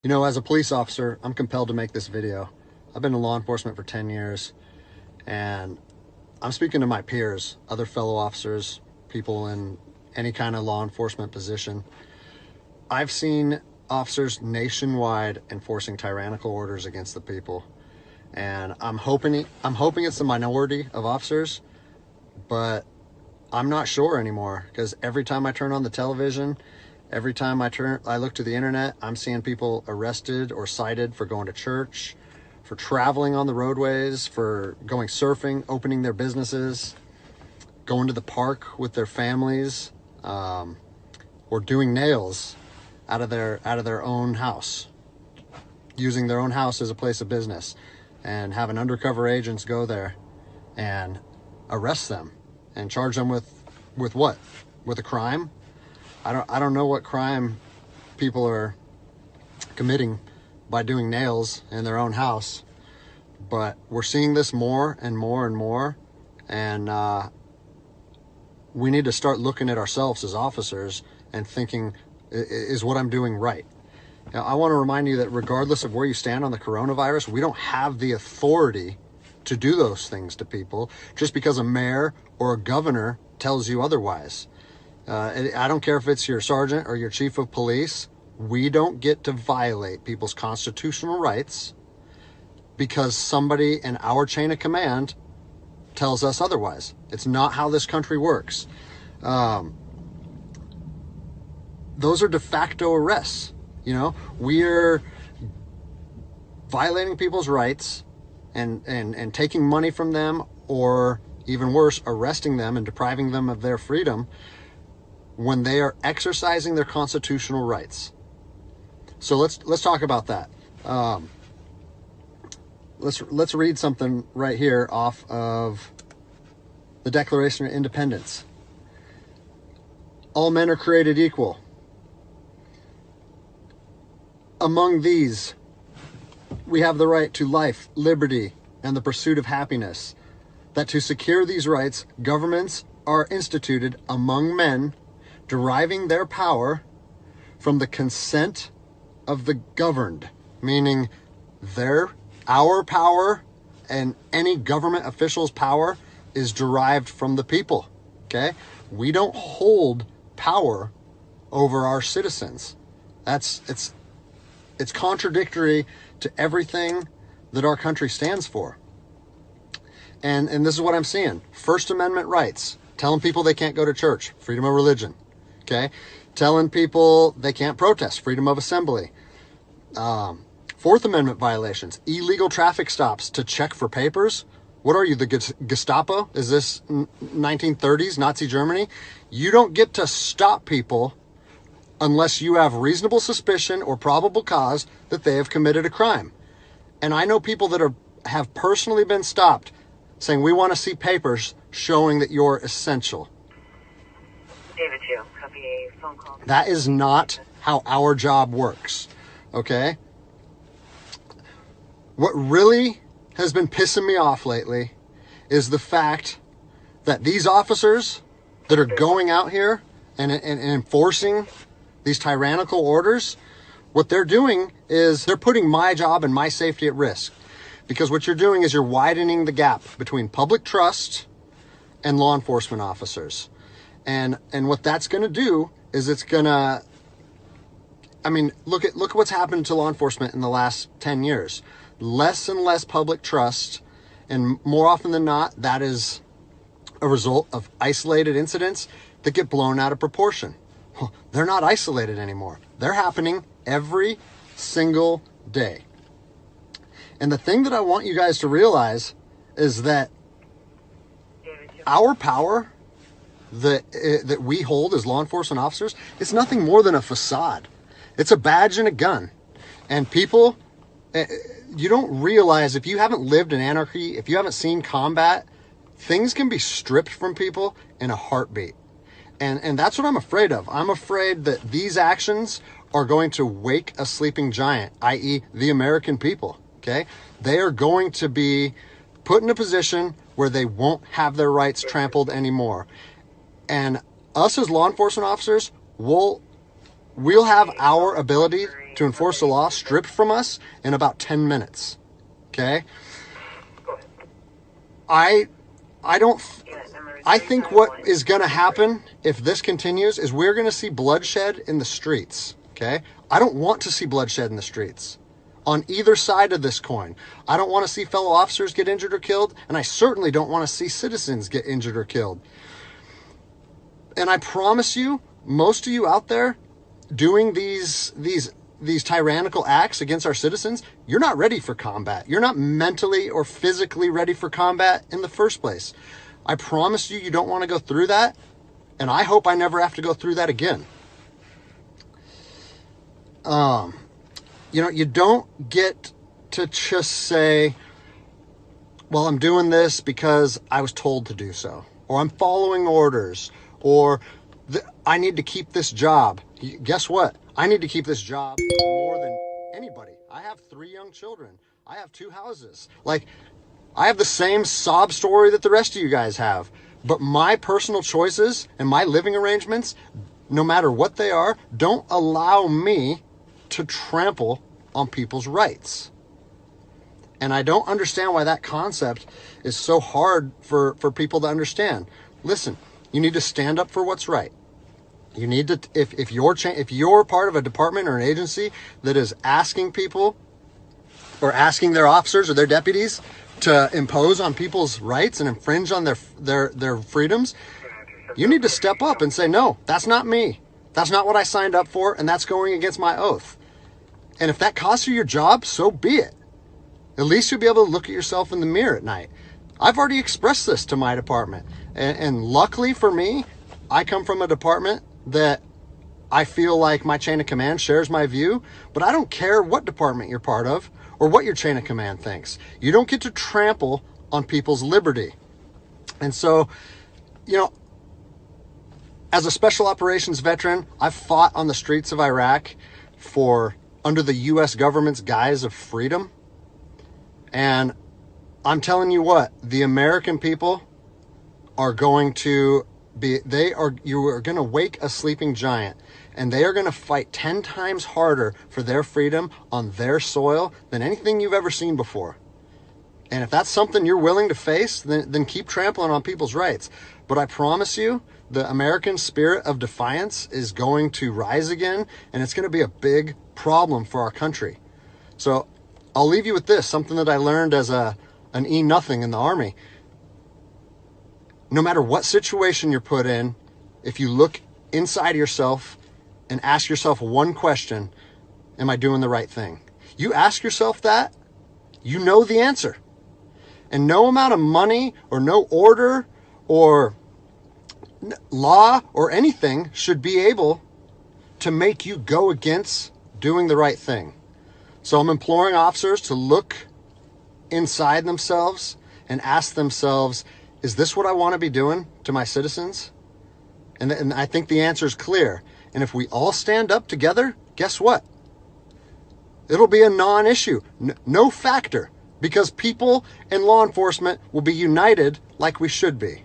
You know, as a police officer, I'm compelled to make this video. I've been in law enforcement for 10 years, and I'm speaking to my peers, other fellow officers, people in any kind of law enforcement position. I've seen officers nationwide enforcing tyrannical orders against the people, and I'm hoping it's the minority of officers, but I'm not sure anymore, because every time I turn on the television, every time I look to the internet, I'm seeing people arrested or cited for going to church, for traveling on the roadways, for going surfing, opening their businesses, going to the park with their families, or doing nails out of their own house, using their own house as a place of business, and having undercover agents go there and arrest them and charge them with what? With a crime? I don't know what crime people are committing by doing nails in their own house, but we're seeing this more and more and more, and we need to start looking at ourselves as officers and thinking, is what I'm doing right? Now, I want to remind you that regardless of where you stand on the coronavirus, we don't have the authority to do those things to people just because a mayor or a governor tells you otherwise. I don't care if it's your sergeant or your chief of police. We don't get to violate people's constitutional rights because somebody in our chain of command tells us otherwise. It's not how this country works. Those are de facto arrests. You know, we're violating people's rights and taking money from them, or even worse, arresting them and depriving them of their freedom when they are exercising their constitutional rights. So let's talk about that. Let's read something right here off of the Declaration of Independence. All men are created equal. Among these, we have the right to life, liberty, and the pursuit of happiness. That to secure these rights, governments are instituted among men, deriving their power from the consent of the governed, meaning our power and any government official's power is derived from the people. Okay? We don't hold power over our citizens. It's contradictory to everything that our country stands for. And this is what I'm seeing. First Amendment rights, telling people they can't go to church, freedom of religion. Okay? Telling people they can't protest, freedom of assembly. Fourth Amendment violations, illegal traffic stops to check for papers. What are you, the Gestapo? Is this 1930s Nazi Germany? You don't get to stop people unless you have reasonable suspicion or probable cause that they have committed a crime. And I know people that have personally been stopped saying, we want to see papers showing that you're essential. David 2, copy a phone call. That is not how our job works, okay? What really has been pissing me off lately is the fact that these officers that are going out here and enforcing these tyrannical orders, what they're doing is they're putting my job and my safety at risk. Because what you're doing is you're widening the gap between public trust and law enforcement officers. And what that's going to do is it's going to, I mean, look at what's happened to law enforcement in the last 10 years. Less and less public trust, and more often than not, that is a result of isolated incidents that get blown out of proportion. Well, they're not isolated anymore. They're happening every single day. And the thing that I want you guys to realize is that our power that we hold as law enforcement officers, it's nothing more than a facade. It's a badge and a gun. And people, you don't realize, if you haven't lived in anarchy, if you haven't seen combat, things can be stripped from people in a heartbeat. And that's what I'm afraid of. I'm afraid that these actions are going to wake a sleeping giant, i.e. the American people, okay? They are going to be put in a position where they won't have their rights trampled anymore. And us as law enforcement officers, we'll have our ability to enforce the law stripped from us in about 10 minutes. Okay? I think what is going to happen if this continues is we're going to see bloodshed in the streets. Okay? I don't want to see bloodshed in the streets on either side of this coin. I don't want to see fellow officers get injured or killed, and I certainly don't want to see citizens get injured or killed. And I promise you, most of you out there doing these tyrannical acts against our citizens, you're not ready for combat. You're not mentally or physically ready for combat in the first place. I promise you, you don't want to go through that, and I hope I never have to go through that again. You don't get to just say, well, I'm doing this because I was told to do so, or I'm following orders, or I need to keep this job. Guess what? I need to keep this job more than anybody. I have 3 young children. I have 2 houses. Like, I have the same sob story that the rest of you guys have. But my personal choices and my living arrangements, no matter what they are, don't allow me to trample on people's rights. And I don't understand why that concept is so hard for people to understand. Listen, you need to stand up for what's right. You need to, if you're part of a department or an agency that is asking people or asking their officers or their deputies to impose on people's rights and infringe on their freedoms, you need to step up and say, no, that's not me. That's not what I signed up for, and that's going against my oath. And if that costs you your job, so be it. At least you'll be able to look at yourself in the mirror at night. I've already expressed this to my department. And luckily for me, I come from a department that I feel like my chain of command shares my view, but I don't care what department you're part of or what your chain of command thinks. You don't get to trample on people's liberty. And so, as a special operations veteran, I've fought on the streets of Iraq under the U.S. government's guise of freedom. And I'm telling you what, the American people are going to you are going to wake a sleeping giant, and they are going to fight 10 times harder for their freedom on their soil than anything you've ever seen before. And if that's something you're willing to face, then keep trampling on people's rights. But I promise you, the American spirit of defiance is going to rise again, and it's going to be a big problem for our country. So I'll leave you with this, something that I learned as an E-nothing in the Army. No matter what situation you're put in, if you look inside yourself and ask yourself one question, am I doing the right thing? You ask yourself that, you know the answer. And no amount of money or no order or law or anything should be able to make you go against doing the right thing. So I'm imploring officers to look inside themselves and ask themselves, is this what I want to be doing to my citizens? And I think the answer is clear. And if we all stand up together, guess what? It'll be a non-issue, no factor, because people and law enforcement will be united like we should be.